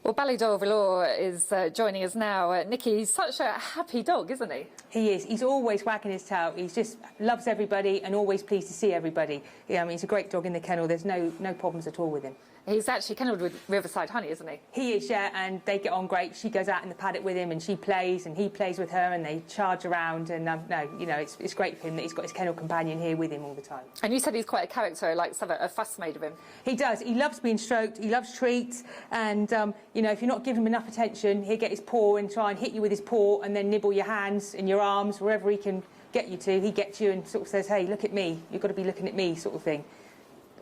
Well, Ballydoyle Valor is joining us now. Nicky, he's such a happy dog, isn't he? He is. He's always wagging his tail. He just loves everybody and always pleased to see everybody. Yeah, I mean, he's a great dog in the kennel. There's no problems at all with him. He's actually kennelled with Riverside Honey, isn't he? He is, yeah, and they get on great. She goes out in the paddock with him and she plays and he plays with her and they charge around and, no, you know, it's great for him that he's got his kennel companion here with him all the time. And you said he's quite a character, like to have a fuss made of him. He does. He loves being stroked. He loves treats and, you know, if you're not giving him enough attention, he'll get his paw and try and hit you with his paw and then nibble your hands and your arms, wherever he can get you to. He gets you and sort of says, hey, look at me. You've got to be looking at me, sort of thing.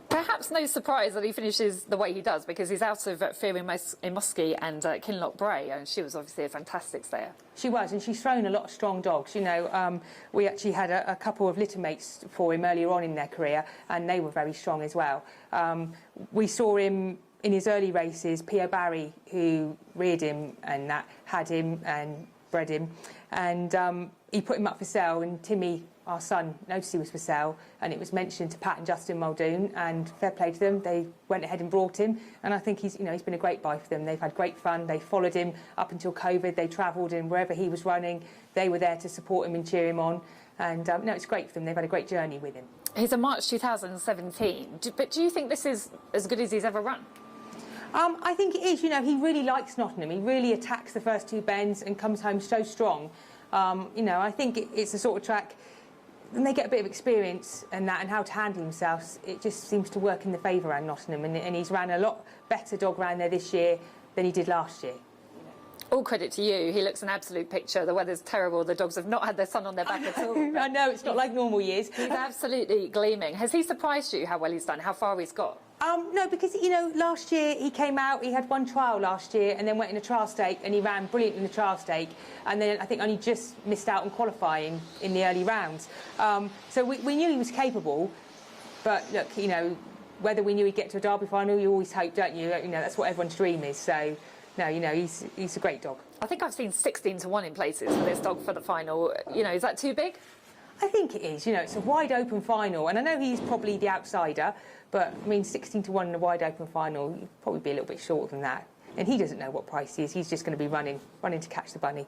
Perhaps no surprise that he finishes the way he does, because he's out of Fear in Muskie and Kinloch Bray, and she was obviously a fantastic stayer. She was, and she's thrown a lot of strong dogs. You know, we actually had a couple of litter mates for him earlier on in their career, and they were very strong as well. We saw him in his early races. P.O. Barry, who reared him and that, had him and bred him, and he put him up for sale, and Timmy, our son, noticed he was for sale, and it was mentioned to Pat and Justin Muldoon, and fair play to them, they went ahead and brought him, and I think he's been a great buy for them. They've had great fun. They followed him up until COVID. They travelled, and wherever he was running, they were there to support him and cheer him on, and no, it's great for them. They've had a great journey with him. He's a March 2017, but do you think this is as good as he's ever run? I think it is. You know, he really likes Nottingham. He really attacks the first two bends and comes home so strong. You know, I think it's the sort of track, when they get a bit of experience and that and how to handle themselves, it just seems to work in the favour around Nottingham, and he's ran a lot better dog round there this year than he did last year. All credit to you. He looks an absolute picture. The weather's terrible. The dogs have not had their sun on their back at all. I know, it's not like normal years. He's absolutely gleaming. Has he surprised you how well he's done, how far he's got? No, because, you know, last year he came out, he had one trial last year and then went in a trial stake and he ran brilliant in the trial stake, and then I think only just missed out on qualifying in the early rounds. So we knew he was capable, but look, you know, whether we knew he'd get to a Derby final, you always hope, don't you? You know, that's what everyone's dream is. So, no, you know, he's a great dog. I think I've seen 16 to 1 in places for this dog for the final. You know, is that too big? I think it is. You know, it's a wide open final, and I know he's probably the outsider, but I mean, 16 to 1 in a wide open final, you'd probably be a little bit shorter than that. And he doesn't know what price he is. He's just going to be running to catch the bunny.